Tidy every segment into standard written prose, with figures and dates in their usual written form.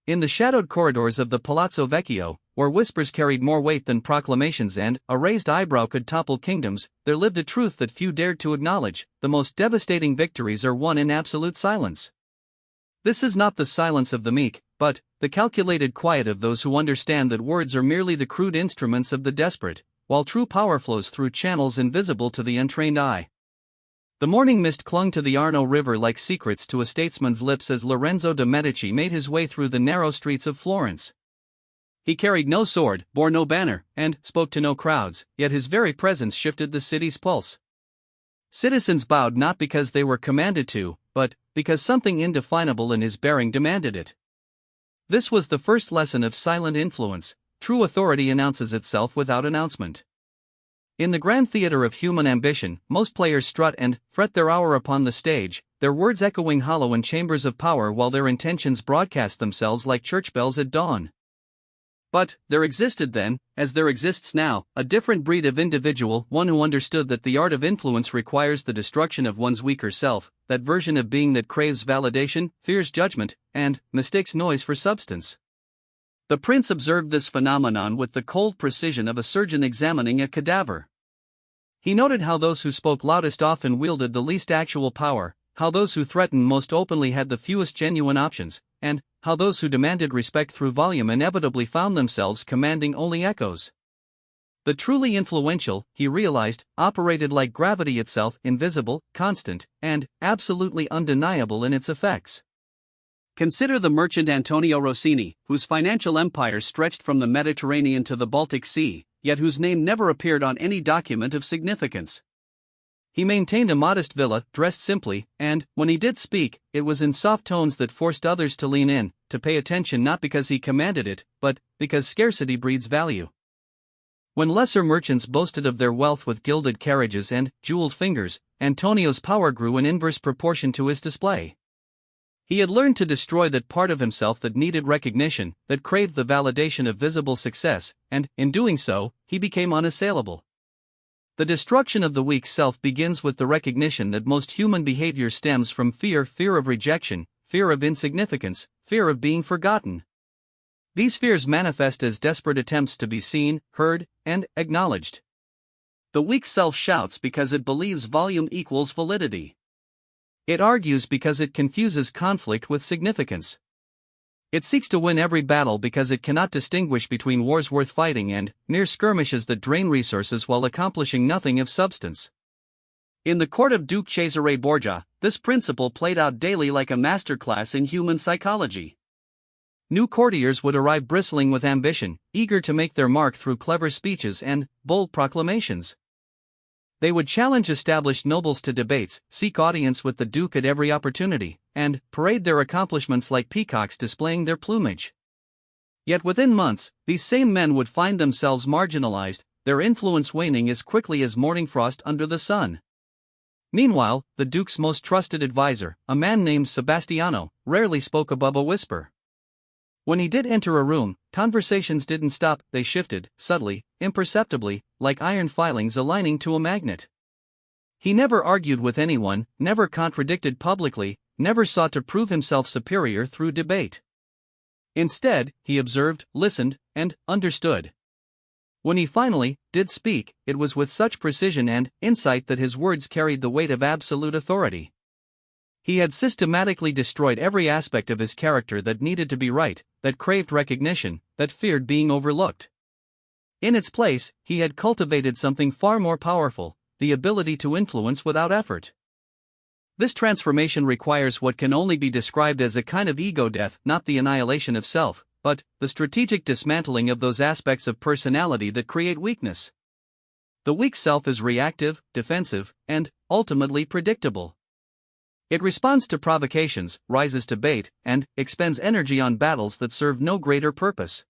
In the shadowed corridors of the Palazzo Vecchio, where whispers carried more weight than proclamations and a raised eyebrow could topple kingdoms, there lived a truth that few dared to acknowledge: the most devastating victories are won in absolute silence. This is not the silence of the meek, but the calculated quiet of those who understand that words are merely the crude instruments of the desperate, while true power flows through channels invisible to the untrained eye. The morning mist clung to the Arno River like secrets to a statesman's lips as Lorenzo de' Medici made his way through the narrow streets of Florence. He carried no sword, bore no banner, and spoke to no crowds, yet his very presence shifted the city's pulse. Citizens bowed not because they were commanded to, but because something indefinable in his bearing demanded it. This was the first lesson of silent influence. True authority announces itself without announcement. In the grand theater of human ambition, most players strut and fret their hour upon the stage, their words echoing hollow in chambers of power while their intentions broadcast themselves like church bells at dawn. But there existed then, as there exists now, a different breed of individual, one who understood that the art of influence requires the destruction of one's weaker self, that version of being that craves validation, fears judgment, and mistakes noise for substance. The prince observed this phenomenon with the cold precision of a surgeon examining a cadaver. He noted how those who spoke loudest often wielded the least actual power, how those who threatened most openly had the fewest genuine options, and how those who demanded respect through volume inevitably found themselves commanding only echoes. The truly influential, he realized, operated like gravity itself, invisible, constant, and absolutely undeniable in its effects. Consider the merchant Antonio Rossini, whose financial empire stretched from the Mediterranean to the Baltic Sea, yet whose name never appeared on any document of significance. He maintained a modest villa, dressed simply, and, when he did speak, it was in soft tones that forced others to lean in, to pay attention not because he commanded it, but because scarcity breeds value. When lesser merchants boasted of their wealth with gilded carriages and jeweled fingers, Antonio's power grew in inverse proportion to his display. He had learned to destroy that part of himself that needed recognition, that craved the validation of visible success, and, in doing so, he became unassailable. The destruction of the weak self begins with the recognition that most human behavior stems from fear of rejection, fear of insignificance, fear of being forgotten. These fears manifest as desperate attempts to be seen, heard, and acknowledged. The weak self shouts because it believes volume equals validity. It argues because it confuses conflict with significance. It seeks to win every battle because it cannot distinguish between wars worth fighting and mere skirmishes that drain resources while accomplishing nothing of substance. In the court of Duke Cesare Borgia, this principle played out daily like a masterclass in human psychology. New courtiers would arrive bristling with ambition, eager to make their mark through clever speeches and bold proclamations. They would challenge established nobles to debates, seek audience with the Duke at every opportunity, and parade their accomplishments like peacocks displaying their plumage. Yet within months, these same men would find themselves marginalized, their influence waning as quickly as morning frost under the sun. Meanwhile, the Duke's most trusted advisor, a man named Sebastiano, rarely spoke above a whisper. When he did enter a room, conversations didn't stop, they shifted, subtly, imperceptibly, like iron filings aligning to a magnet. He never argued with anyone, never contradicted publicly, never sought to prove himself superior through debate. Instead, he observed, listened, and understood. When he finally did speak, it was with such precision and insight that his words carried the weight of absolute authority. He had systematically destroyed every aspect of his character that needed to be right, that craved recognition, that feared being overlooked. In its place, he had cultivated something far more powerful: the ability to influence without effort. This transformation requires what can only be described as a kind of ego death, not the annihilation of self, but the strategic dismantling of those aspects of personality that create weakness. The weak self is reactive, defensive, and, ultimately, predictable. It responds to provocations, rises to bait, and expends energy on battles that serve no greater purpose.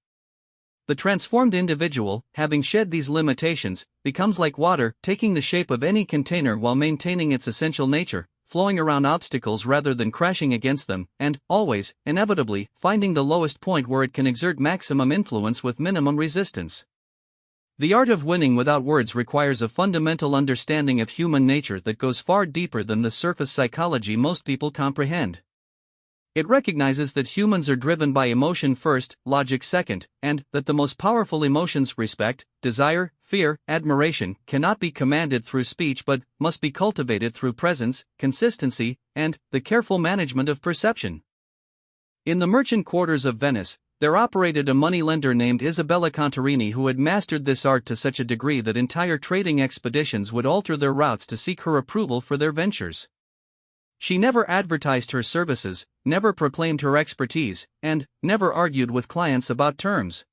The transformed individual, having shed these limitations, becomes like water, taking the shape of any container while maintaining its essential nature, flowing around obstacles rather than crashing against them, and, always, inevitably, finding the lowest point where it can exert maximum influence with minimum resistance. The art of winning without words requires a fundamental understanding of human nature that goes far deeper than the surface psychology most people comprehend. It recognizes that humans are driven by emotion first, logic second, and that the most powerful emotions, respect, desire, fear, admiration, cannot be commanded through speech but must be cultivated through presence, consistency, and the careful management of perception. In the merchant quarters of Venice, there operated a moneylender named Isabella Contarini who had mastered this art to such a degree that entire trading expeditions would alter their routes to seek her approval for their ventures. She never advertised her services, never proclaimed her expertise, and never argued with clients about terms.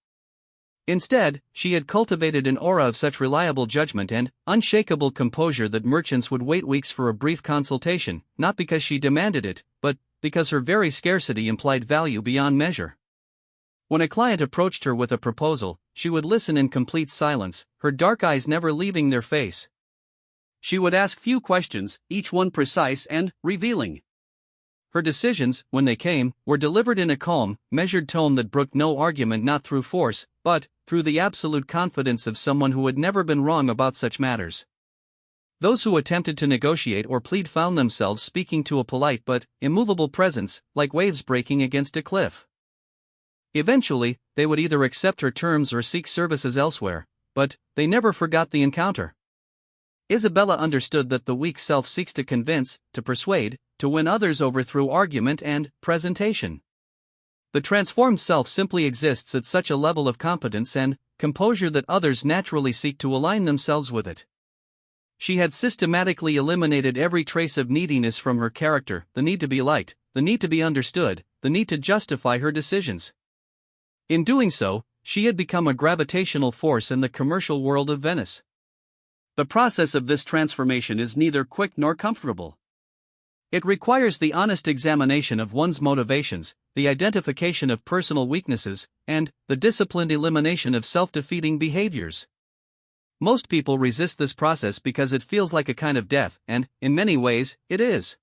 Instead, she had cultivated an aura of such reliable judgment and unshakable composure that merchants would wait weeks for a brief consultation, not because she demanded it, but because her very scarcity implied value beyond measure. When a client approached her with a proposal, she would listen in complete silence, her dark eyes never leaving their face. She would ask few questions, each one precise and revealing. Her decisions, when they came, were delivered in a calm, measured tone that brooked no argument, not through force, but through the absolute confidence of someone who had never been wrong about such matters. Those who attempted to negotiate or plead found themselves speaking to a polite but immovable presence, like waves breaking against a cliff. Eventually, they would either accept her terms or seek services elsewhere, but they never forgot the encounter. Isabella understood that the weak self seeks to convince, to persuade, to win others over through argument and presentation. The transformed self simply exists at such a level of competence and composure that others naturally seek to align themselves with it. She had systematically eliminated every trace of neediness from her character, the need to be liked, the need to be understood, the need to justify her decisions. In doing so, she had become a gravitational force in the commercial world of Venice. The process of this transformation is neither quick nor comfortable. It requires the honest examination of one's motivations, the identification of personal weaknesses, and the disciplined elimination of self-defeating behaviors. Most people resist this process because it feels like a kind of death, and, in many ways, it is.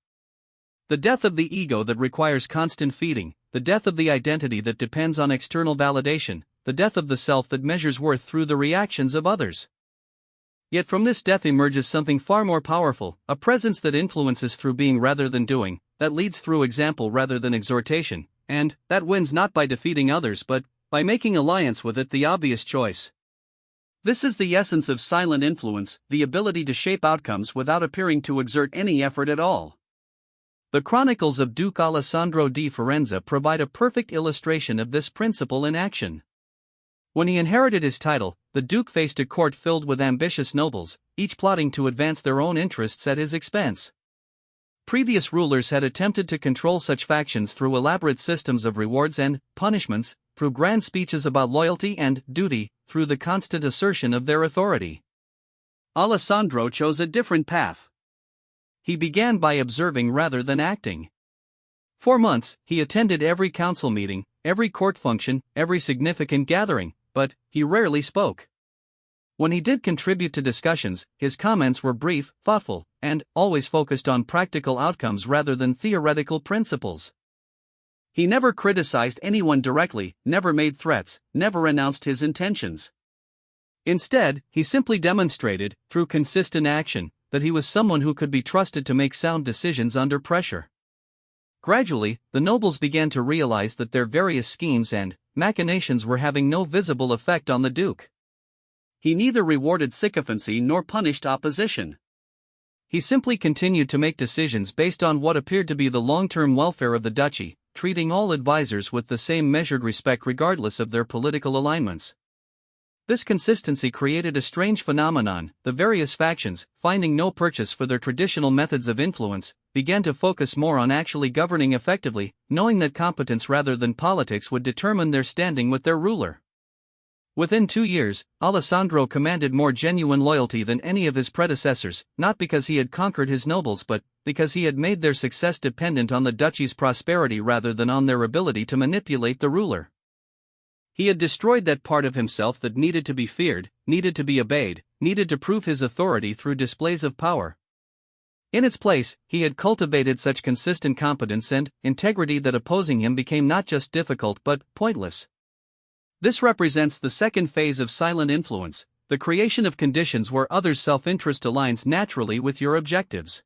The death of the ego that requires constant feeding, the death of the identity that depends on external validation, the death of the self that measures worth through the reactions of others. Yet from this death emerges something far more powerful, a presence that influences through being rather than doing, that leads through example rather than exhortation, and that wins not by defeating others but by making alliance with it the obvious choice. This is the essence of silent influence, the ability to shape outcomes without appearing to exert any effort at all. The Chronicles of Duke Alessandro di Firenze provide a perfect illustration of this principle in action. When he inherited his title, the Duke faced a court filled with ambitious nobles, each plotting to advance their own interests at his expense. Previous rulers had attempted to control such factions through elaborate systems of rewards and punishments, through grand speeches about loyalty and duty, through the constant assertion of their authority. Alessandro chose a different path. He began by observing rather than acting. For months, he attended every council meeting, every court function, every significant gathering, but he rarely spoke. When he did contribute to discussions, his comments were brief, thoughtful, and always focused on practical outcomes rather than theoretical principles. He never criticized anyone directly, never made threats, never announced his intentions. Instead, he simply demonstrated, through consistent action, that he was someone who could be trusted to make sound decisions under pressure. Gradually, the nobles began to realize that their various schemes and machinations were having no visible effect on the Duke. He neither rewarded sycophancy nor punished opposition. He simply continued to make decisions based on what appeared to be the long-term welfare of the duchy, treating all advisors with the same measured respect regardless of their political alignments. This consistency created a strange phenomenon. The various factions, finding no purchase for their traditional methods of influence, began to focus more on actually governing effectively, knowing that competence rather than politics would determine their standing with their ruler. Within 2 years, Alessandro commanded more genuine loyalty than any of his predecessors, not because he had conquered his nobles but because he had made their success dependent on the duchy's prosperity rather than on their ability to manipulate the ruler. He had destroyed that part of himself that needed to be feared, needed to be obeyed, needed to prove his authority through displays of power. In its place, he had cultivated such consistent competence and integrity that opposing him became not just difficult but pointless. This represents the second phase of silent influence, the creation of conditions where others' self-interest aligns naturally with your objectives.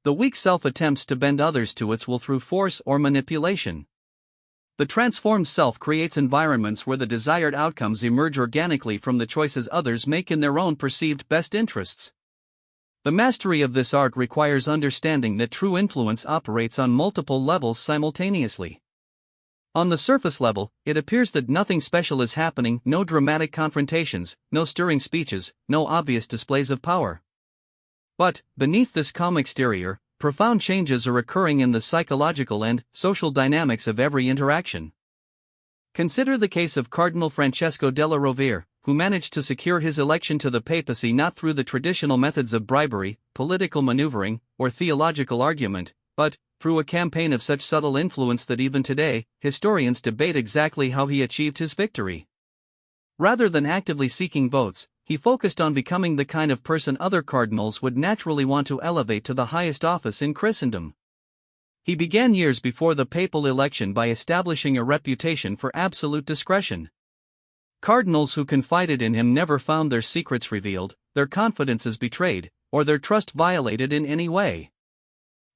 The weak self attempts to bend others to its will through force or manipulation. The transformed self creates environments where the desired outcomes emerge organically from the choices others make in their own perceived best interests. The mastery of this art requires understanding that true influence operates on multiple levels simultaneously. On the surface level, it appears that nothing special is happening, no dramatic confrontations, no stirring speeches, no obvious displays of power. But, beneath this calm exterior, profound changes are occurring in the psychological and social dynamics of every interaction. Consider the case of Cardinal Francesco della Rovere, who managed to secure his election to the papacy not through the traditional methods of bribery, political maneuvering, or theological argument, but through a campaign of such subtle influence that even today, historians debate exactly how he achieved his victory. Rather than actively seeking votes, he focused on becoming the kind of person other cardinals would naturally want to elevate to the highest office in Christendom. He began years before the papal election by establishing a reputation for absolute discretion. Cardinals who confided in him never found their secrets revealed, their confidences betrayed, or their trust violated in any way.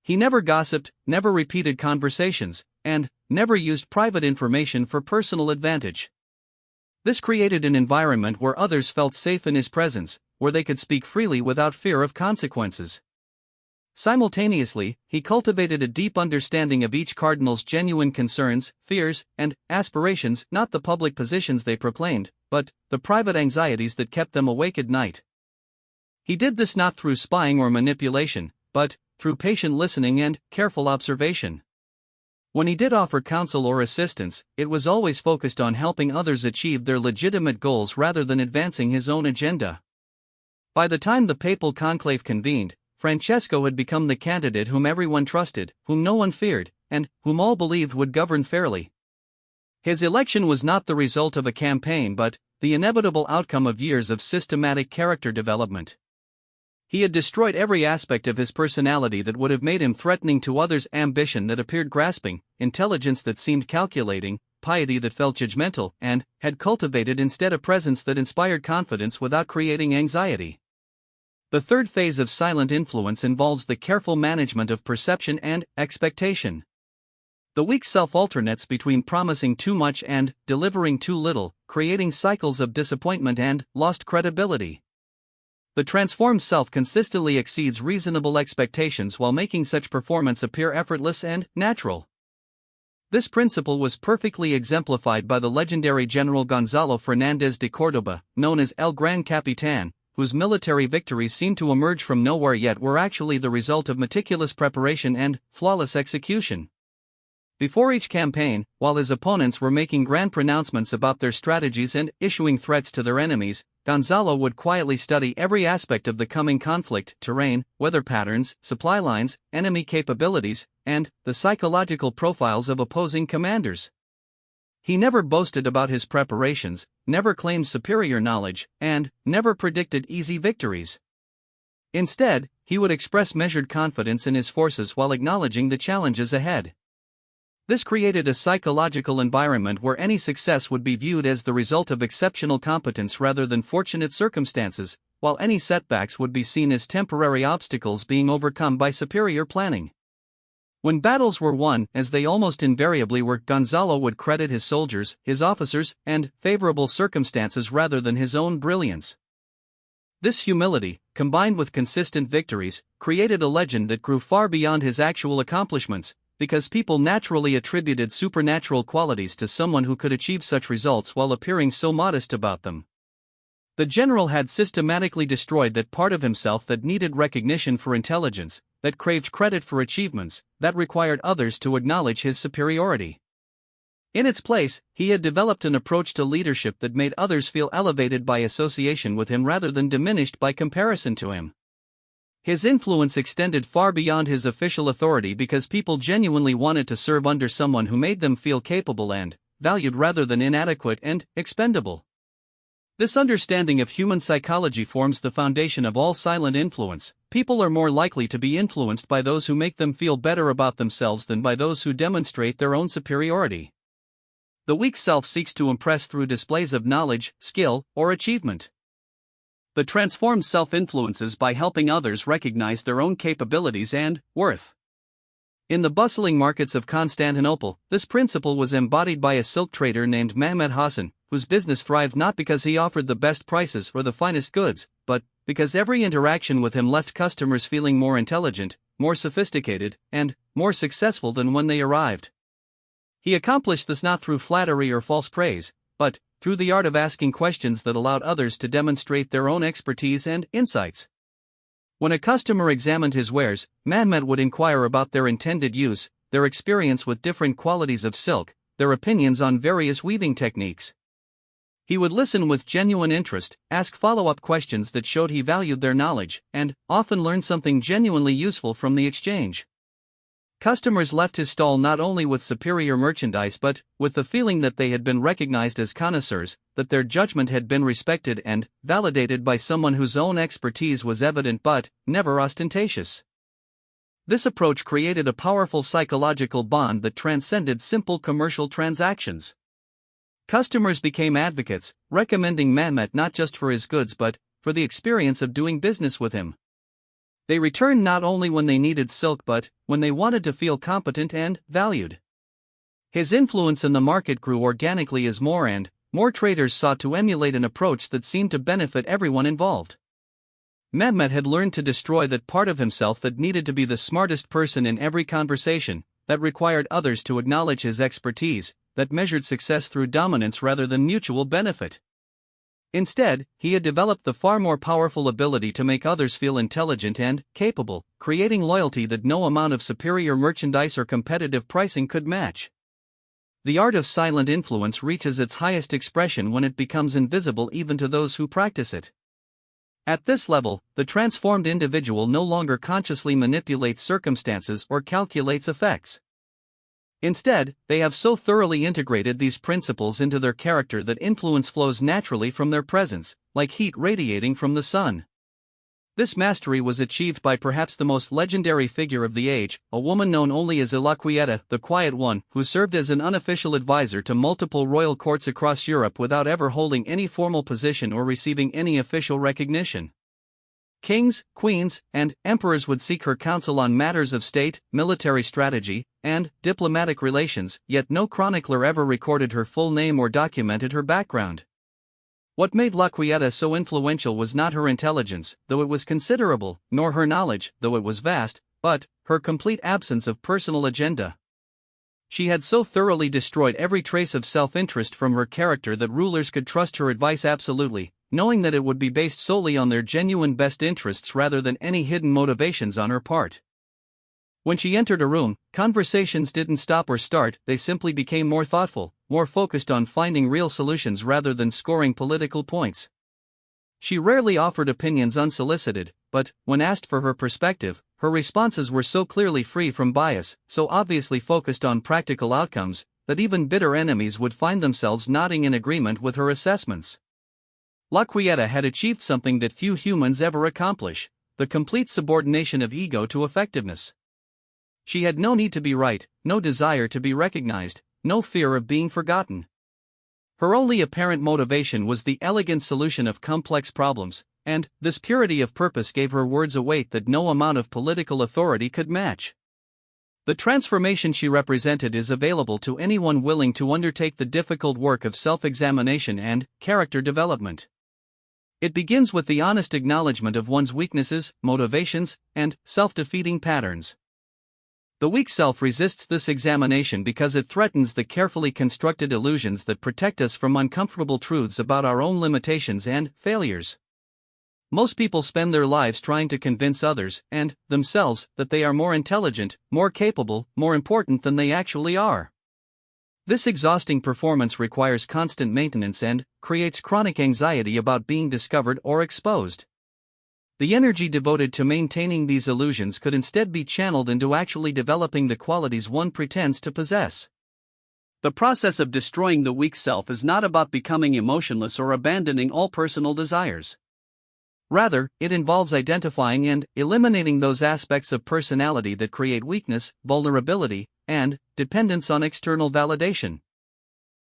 He never gossiped, never repeated conversations, and never used private information for personal advantage. This created an environment where others felt safe in his presence, where they could speak freely without fear of consequences. Simultaneously, he cultivated a deep understanding of each cardinal's genuine concerns, fears, and aspirations, not the public positions they proclaimed, but the private anxieties that kept them awake at night. He did this not through spying or manipulation, but through patient listening and careful observation. When he did offer counsel or assistance, it was always focused on helping others achieve their legitimate goals rather than advancing his own agenda. By the time the papal conclave convened, Francesco had become the candidate whom everyone trusted, whom no one feared, and whom all believed would govern fairly. His election was not the result of a campaign but the inevitable outcome of years of systematic character development. He had destroyed every aspect of his personality that would have made him threatening to others, ambition that appeared grasping, intelligence that seemed calculating, piety that felt judgmental, and had cultivated instead a presence that inspired confidence without creating anxiety. The third phase of silent influence involves the careful management of perception and expectation. The weak self alternates between promising too much and delivering too little, creating cycles of disappointment and lost credibility. The transformed self consistently exceeds reasonable expectations while making such performance appear effortless and natural. This principle was perfectly exemplified by the legendary General Gonzalo Fernández de Córdoba, known as El Gran Capitán, whose military victories seemed to emerge from nowhere yet were actually the result of meticulous preparation and flawless execution. Before each campaign, while his opponents were making grand pronouncements about their strategies and issuing threats to their enemies, Gonzalo would quietly study every aspect of the coming conflict: terrain, weather patterns, supply lines, enemy capabilities, and the psychological profiles of opposing commanders. He never boasted about his preparations, never claimed superior knowledge, and never predicted easy victories. Instead, he would express measured confidence in his forces while acknowledging the challenges ahead. This created a psychological environment where any success would be viewed as the result of exceptional competence rather than fortunate circumstances, while any setbacks would be seen as temporary obstacles being overcome by superior planning. When battles were won, as they almost invariably were, Gonzalo would credit his soldiers, his officers, and favorable circumstances rather than his own brilliance. This humility, combined with consistent victories, created a legend that grew far beyond his actual accomplishments, because people naturally attributed supernatural qualities to someone who could achieve such results while appearing so modest about them. The general had systematically destroyed that part of himself that needed recognition for intelligence, that craved credit for achievements, that required others to acknowledge his superiority. In its place, he had developed an approach to leadership that made others feel elevated by association with him rather than diminished by comparison to him. His influence extended far beyond his official authority because people genuinely wanted to serve under someone who made them feel capable and valued rather than inadequate and expendable. This understanding of human psychology forms the foundation of all silent influence. People are more likely to be influenced by those who make them feel better about themselves than by those who demonstrate their own superiority. The weak self seeks to impress through displays of knowledge, skill, or achievement. The transformed self influences by helping others recognize their own capabilities and worth. In the bustling markets of Constantinople, this principle was embodied by a silk trader named Mehmed Hassan, whose business thrived not because he offered the best prices or the finest goods, but because every interaction with him left customers feeling more intelligent, more sophisticated, and more successful than when they arrived. He accomplished this not through flattery or false praise, but through the art of asking questions that allowed others to demonstrate their own expertise and insights. When a customer examined his wares, Mehmet would inquire about their intended use, their experience with different qualities of silk, their opinions on various weaving techniques. He would listen with genuine interest, ask follow-up questions that showed he valued their knowledge, and often learn something genuinely useful from the exchange. Customers left his stall not only with superior merchandise but with the feeling that they had been recognized as connoisseurs, that their judgment had been respected and validated by someone whose own expertise was evident but never ostentatious. This approach created a powerful psychological bond that transcended simple commercial transactions. Customers became advocates, recommending Mehmet not just for his goods but for the experience of doing business with him. They returned not only when they needed silk but when they wanted to feel competent and valued. His influence in the market grew organically as more and more traders sought to emulate an approach that seemed to benefit everyone involved. Mehmet had learned to destroy that part of himself that needed to be the smartest person in every conversation, that required others to acknowledge his expertise, that measured success through dominance rather than mutual benefit. Instead, he had developed the far more powerful ability to make others feel intelligent and capable, creating loyalty that no amount of superior merchandise or competitive pricing could match. The art of silent influence reaches its highest expression when it becomes invisible even to those who practice it. At this level, the transformed individual no longer consciously manipulates circumstances or calculates effects. Instead, they have so thoroughly integrated these principles into their character that influence flows naturally from their presence, like heat radiating from the sun. This mastery was achieved by perhaps the most legendary figure of the age, a woman known only as Ilaquieta, the Quiet One, who served as an unofficial advisor to multiple royal courts across Europe without ever holding any formal position or receiving any official recognition. Kings, queens, and emperors would seek her counsel on matters of state, military strategy, and diplomatic relations, yet no chronicler ever recorded her full name or documented her background. What made Laquieta so influential was not her intelligence, though it was considerable, nor her knowledge, though it was vast, but her complete absence of personal agenda. She had so thoroughly destroyed every trace of self-interest from her character that rulers could trust her advice absolutely, knowing that it would be based solely on their genuine best interests rather than any hidden motivations on her part. When she entered a room, conversations didn't stop or start, they simply became more thoughtful, more focused on finding real solutions rather than scoring political points. She rarely offered opinions unsolicited, but, when asked for her perspective, her responses were so clearly free from bias, so obviously focused on practical outcomes, that even bitter enemies would find themselves nodding in agreement with her assessments. Laquieta had achieved something that few humans ever accomplish: the complete subordination of ego to effectiveness. She had no need to be right, no desire to be recognized, no fear of being forgotten. Her only apparent motivation was the elegant solution of complex problems, and this purity of purpose gave her words a weight that no amount of political authority could match. The transformation she represented is available to anyone willing to undertake the difficult work of self-examination and character development. It begins with the honest acknowledgement of one's weaknesses, motivations, and self-defeating patterns. The weak self resists this examination because it threatens the carefully constructed illusions that protect us from uncomfortable truths about our own limitations and failures. Most people spend their lives trying to convince others, and themselves, that they are more intelligent, more capable, more important than they actually are. This exhausting performance requires constant maintenance and creates chronic anxiety about being discovered or exposed. The energy devoted to maintaining these illusions could instead be channeled into actually developing the qualities one pretends to possess. The process of destroying the weak self is not about becoming emotionless or abandoning all personal desires. Rather, it involves identifying and eliminating those aspects of personality that create weakness, vulnerability, and dependence on external validation.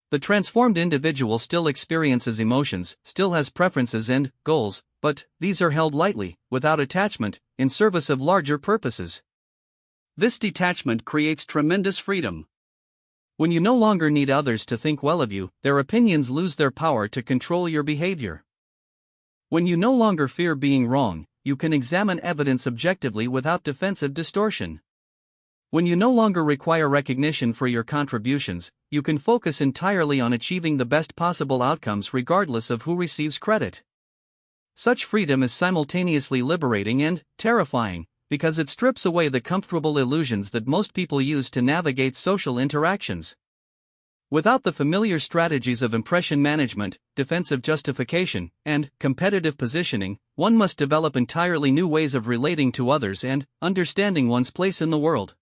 The transformed individual still experiences emotions, still has preferences and goals, but these are held lightly, without attachment, in service of larger purposes. This detachment creates tremendous freedom. When you no longer need others to think well of you, their opinions lose their power to control your behavior. When you no longer fear being wrong, you can examine evidence objectively without defensive distortion. When you no longer require recognition for your contributions, you can focus entirely on achieving the best possible outcomes regardless of who receives credit. Such freedom is simultaneously liberating and terrifying, because it strips away the comfortable illusions that most people use to navigate social interactions. Without the familiar strategies of impression management, defensive justification, and competitive positioning, one must develop entirely new ways of relating to others and understanding one's place in the world.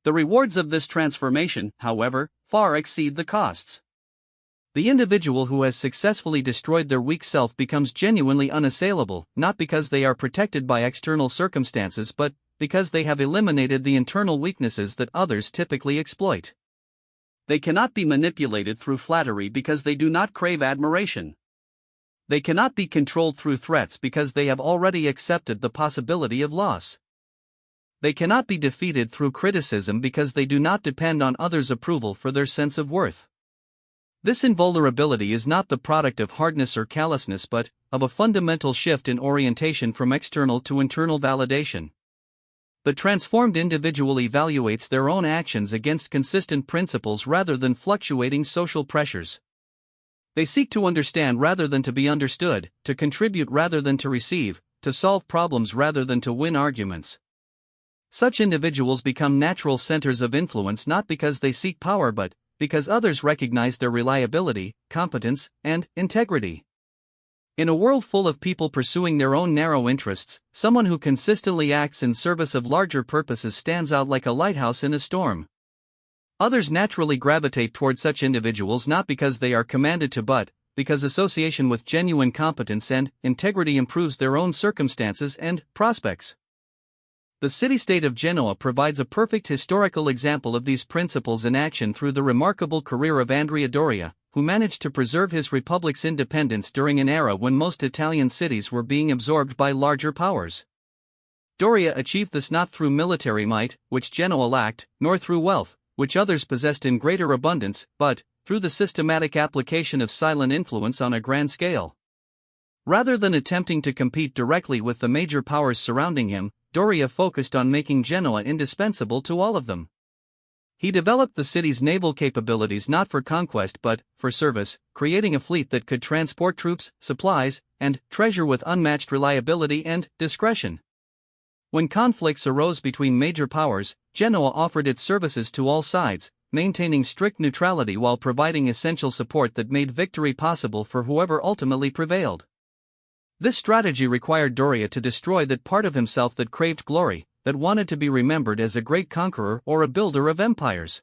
The rewards of this transformation, however, far exceed the costs. The individual who has successfully destroyed their weak self becomes genuinely unassailable, not because they are protected by external circumstances but because they have eliminated the internal weaknesses that others typically exploit. They cannot be manipulated through flattery because they do not crave admiration. They cannot be controlled through threats because they have already accepted the possibility of loss. They cannot be defeated through criticism because they do not depend on others' approval for their sense of worth. This invulnerability is not the product of hardness or callousness but of a fundamental shift in orientation from external to internal validation. The transformed individual evaluates their own actions against consistent principles rather than fluctuating social pressures. They seek to understand rather than to be understood, to contribute rather than to receive, to solve problems rather than to win arguments. Such individuals become natural centers of influence not because they seek power but because others recognize their reliability, competence, and integrity. In a world full of people pursuing their own narrow interests, someone who consistently acts in service of larger purposes stands out like a lighthouse in a storm. Others naturally gravitate toward such individuals not because they are commanded to but because association with genuine competence and integrity improves their own circumstances and prospects. The city-state of Genoa provides a perfect historical example of these principles in action through the remarkable career of Andrea Doria, who managed to preserve his republic's independence during an era when most Italian cities were being absorbed by larger powers. Doria achieved this not through military might, which Genoa lacked, nor through wealth, which others possessed in greater abundance, but through the systematic application of silent influence on a grand scale. Rather than attempting to compete directly with the major powers surrounding him, Doria focused on making Genoa indispensable to all of them. He developed the city's naval capabilities not for conquest but for service, creating a fleet that could transport troops, supplies, and treasure with unmatched reliability and discretion. When conflicts arose between major powers, Genoa offered its services to all sides, maintaining strict neutrality while providing essential support that made victory possible for whoever ultimately prevailed. This strategy required Doria to destroy that part of himself that craved glory, that wanted to be remembered as a great conqueror or a builder of empires.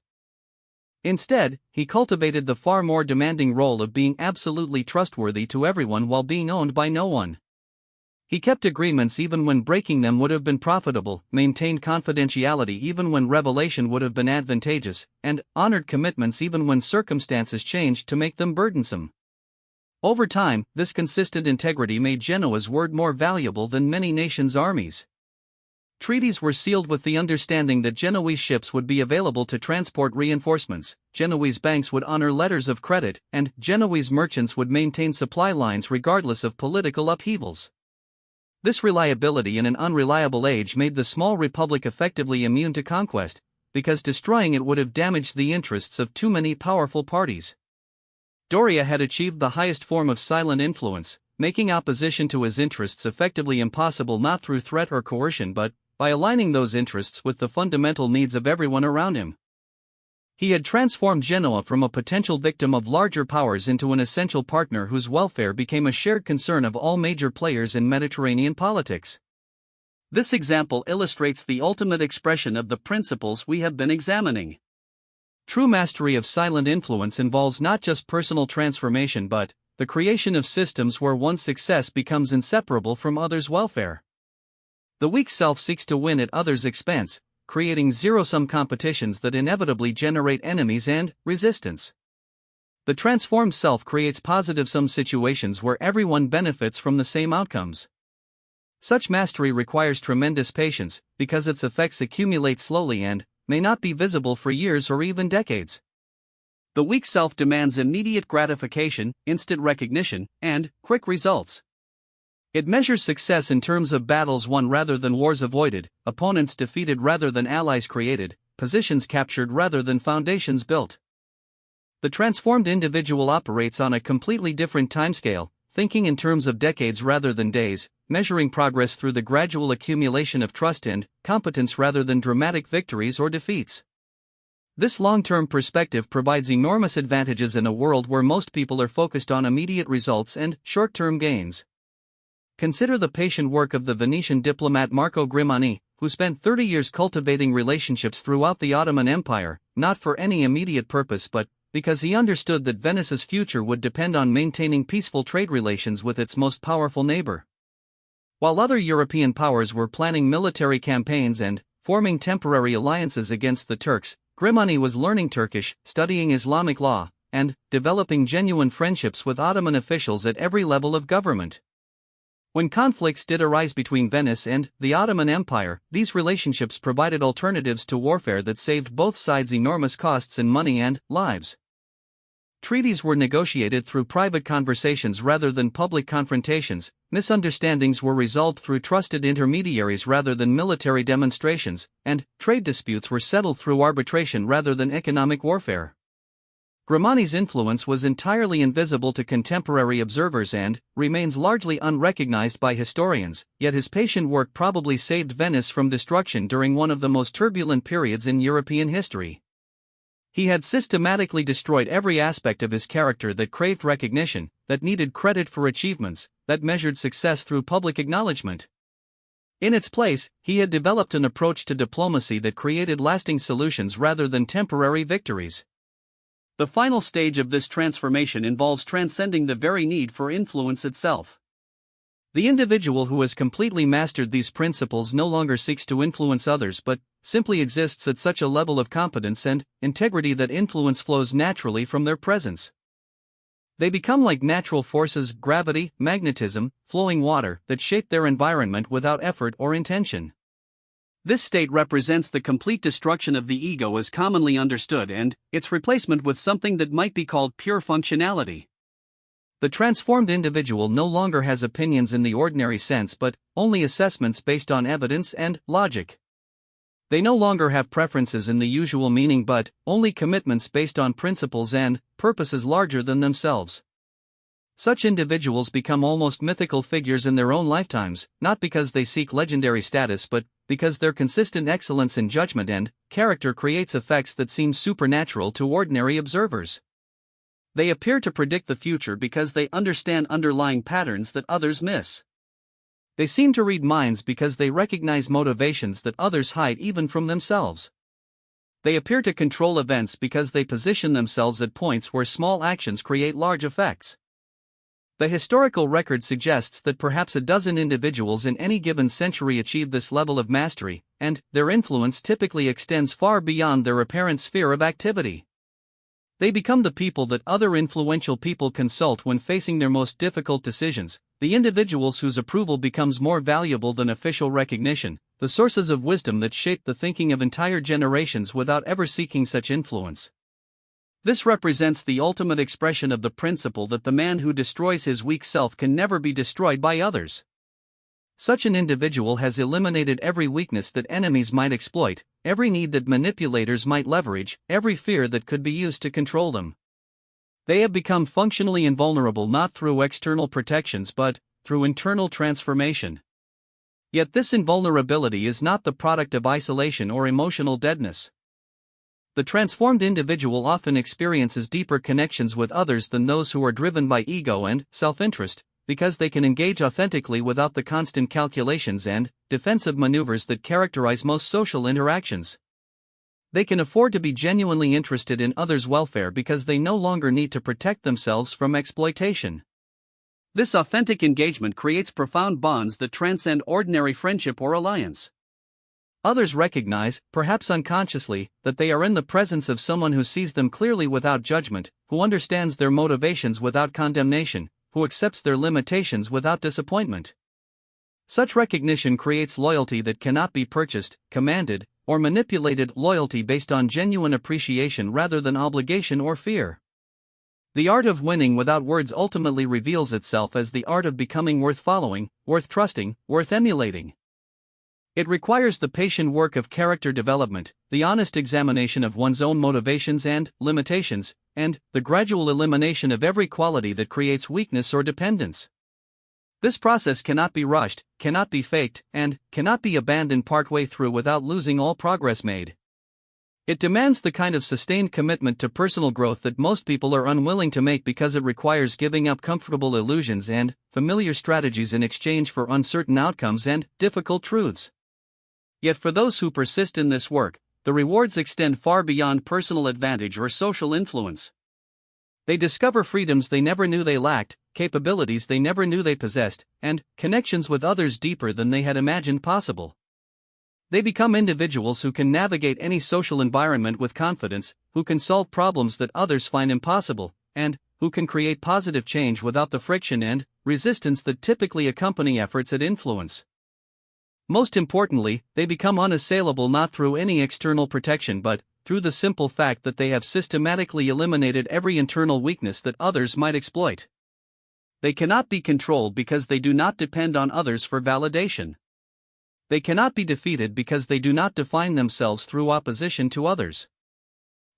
Instead, he cultivated the far more demanding role of being absolutely trustworthy to everyone while being owned by no one. He kept agreements even when breaking them would have been profitable, maintained confidentiality even when revelation would have been advantageous, and honored commitments even when circumstances changed to make them burdensome. Over time, this consistent integrity made Genoa's word more valuable than many nations' armies. Treaties were sealed with the understanding that Genoese ships would be available to transport reinforcements, Genoese banks would honor letters of credit, and Genoese merchants would maintain supply lines regardless of political upheavals. This reliability in an unreliable age made the small republic effectively immune to conquest, because destroying it would have damaged the interests of too many powerful parties. Doria had achieved the highest form of silent influence, making opposition to his interests effectively impossible not through threat or coercion but by aligning those interests with the fundamental needs of everyone around him. He had transformed Genoa from a potential victim of larger powers into an essential partner whose welfare became a shared concern of all major players in Mediterranean politics. This example illustrates the ultimate expression of the principles we have been examining. True mastery of silent influence involves not just personal transformation but the creation of systems where one's success becomes inseparable from others' welfare. The weak self seeks to win at others' expense, creating zero-sum competitions that inevitably generate enemies and resistance. The transformed self creates positive-sum situations where everyone benefits from the same outcomes. Such mastery requires tremendous patience, because its effects accumulate slowly and may not be visible for years or even decades. The weak self demands immediate gratification, instant recognition, and quick results. It measures success in terms of battles won rather than wars avoided, opponents defeated rather than allies created, positions captured rather than foundations built. The transformed individual operates on a completely different timescale, thinking in terms of decades rather than days, measuring progress through the gradual accumulation of trust and competence rather than dramatic victories or defeats. This long-term perspective provides enormous advantages in a world where most people are focused on immediate results and short-term gains. Consider the patient work of the Venetian diplomat Marco Grimani, who spent 30 years cultivating relationships throughout the Ottoman Empire, not for any immediate purpose but because he understood that Venice's future would depend on maintaining peaceful trade relations with its most powerful neighbor. While other European powers were planning military campaigns and forming temporary alliances against the Turks, Grimani was learning Turkish, studying Islamic law, and developing genuine friendships with Ottoman officials at every level of government. When conflicts did arise between Venice and the Ottoman Empire, these relationships provided alternatives to warfare that saved both sides enormous costs in money and lives. Treaties were negotiated through private conversations rather than public confrontations, misunderstandings were resolved through trusted intermediaries rather than military demonstrations, and trade disputes were settled through arbitration rather than economic warfare. Grimani's influence was entirely invisible to contemporary observers and remains largely unrecognized by historians, yet his patient work probably saved Venice from destruction during one of the most turbulent periods in European history. He had systematically destroyed every aspect of his character that craved recognition, that needed credit for achievements, that measured success through public acknowledgement. In its place, he had developed an approach to diplomacy that created lasting solutions rather than temporary victories. The final stage of this transformation involves transcending the very need for influence itself. The individual who has completely mastered these principles no longer seeks to influence others but simply exists at such a level of competence and integrity that influence flows naturally from their presence. They become like natural forces, gravity, magnetism, flowing water, that shape their environment without effort or intention. This state represents the complete destruction of the ego as commonly understood and its replacement with something that might be called pure functionality. The transformed individual no longer has opinions in the ordinary sense but only assessments based on evidence and logic. They no longer have preferences in the usual meaning but only commitments based on principles and purposes larger than themselves. Such individuals become almost mythical figures in their own lifetimes, not because they seek legendary status but because their consistent excellence in judgment and character creates effects that seem supernatural to ordinary observers. They appear to predict the future because they understand underlying patterns that others miss. They seem to read minds because they recognize motivations that others hide even from themselves. They appear to control events because they position themselves at points where small actions create large effects. The historical record suggests that perhaps a dozen individuals in any given century achieve this level of mastery, and their influence typically extends far beyond their apparent sphere of activity. They become the people that other influential people consult when facing their most difficult decisions, the individuals whose approval becomes more valuable than official recognition, the sources of wisdom that shape the thinking of entire generations without ever seeking such influence. This represents the ultimate expression of the principle that the man who destroys his weak self can never be destroyed by others. Such an individual has eliminated every weakness that enemies might exploit, every need that manipulators might leverage, every fear that could be used to control them. They have become functionally invulnerable not through external protections but through internal transformation. Yet this invulnerability is not the product of isolation or emotional deadness. The transformed individual often experiences deeper connections with others than those who are driven by ego and self-interest, because they can engage authentically without the constant calculations and defensive maneuvers that characterize most social interactions. They can afford to be genuinely interested in others' welfare because they no longer need to protect themselves from exploitation. This authentic engagement creates profound bonds that transcend ordinary friendship or alliance. Others recognize, perhaps unconsciously, that they are in the presence of someone who sees them clearly without judgment, who understands their motivations without condemnation, who accepts their limitations without disappointment. Such recognition creates loyalty that cannot be purchased, commanded, or manipulated, loyalty based on genuine appreciation rather than obligation or fear. The art of winning without words ultimately reveals itself as the art of becoming worth following, worth trusting, worth emulating. It requires the patient work of character development, the honest examination of one's own motivations and limitations, and the gradual elimination of every quality that creates weakness or dependence. This process cannot be rushed, cannot be faked, and cannot be abandoned partway through without losing all progress made. It demands the kind of sustained commitment to personal growth that most people are unwilling to make because it requires giving up comfortable illusions and familiar strategies in exchange for uncertain outcomes and difficult truths. Yet for those who persist in this work, the rewards extend far beyond personal advantage or social influence. They discover freedoms they never knew they lacked, capabilities they never knew they possessed, and connections with others deeper than they had imagined possible. They become individuals who can navigate any social environment with confidence, who can solve problems that others find impossible, and who can create positive change without the friction and resistance that typically accompany efforts at influence. Most importantly, they become unassailable not through any external protection but through the simple fact that they have systematically eliminated every internal weakness that others might exploit. They cannot be controlled because they do not depend on others for validation. They cannot be defeated because they do not define themselves through opposition to others.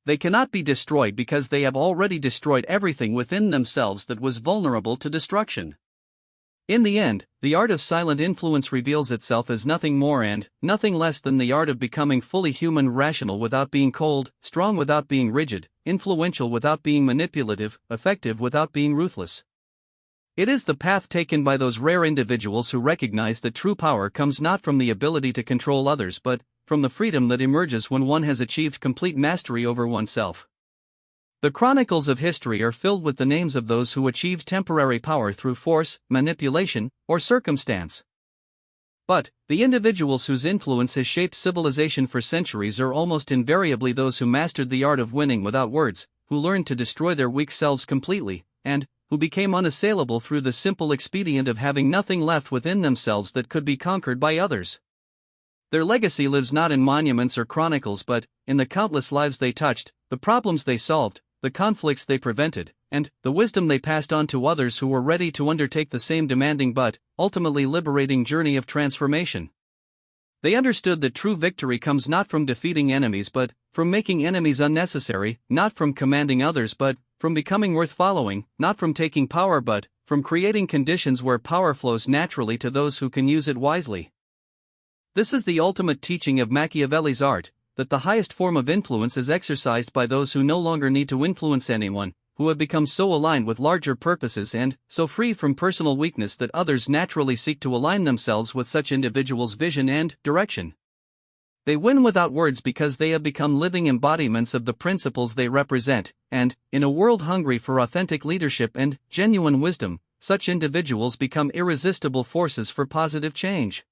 They cannot be destroyed because they have already destroyed everything within themselves that was vulnerable to destruction. In the end, the art of silent influence reveals itself as nothing more and nothing less than the art of becoming fully human, rational without being cold, strong without being rigid, influential without being manipulative, effective without being ruthless. It is the path taken by those rare individuals who recognize that true power comes not from the ability to control others but from the freedom that emerges when one has achieved complete mastery over oneself. The chronicles of history are filled with the names of those who achieved temporary power through force, manipulation, or circumstance. But the individuals whose influence has shaped civilization for centuries are almost invariably those who mastered the art of winning without words, who learned to destroy their weak selves completely, and who became unassailable through the simple expedient of having nothing left within themselves that could be conquered by others. Their legacy lives not in monuments or chronicles but in the countless lives they touched, the problems they solved, the conflicts they prevented, and the wisdom they passed on to others who were ready to undertake the same demanding but ultimately liberating journey of transformation. They understood that true victory comes not from defeating enemies but from making enemies unnecessary, not from commanding others but from becoming worth following, not from taking power but from creating conditions where power flows naturally to those who can use it wisely. This is the ultimate teaching of Machiavelli's art, that the highest form of influence is exercised by those who no longer need to influence anyone, who have become so aligned with larger purposes and so free from personal weakness that others naturally seek to align themselves with such individuals' vision and direction. They win without words because they have become living embodiments of the principles they represent, and, in a world hungry for authentic leadership and genuine wisdom, such individuals become irresistible forces for positive change.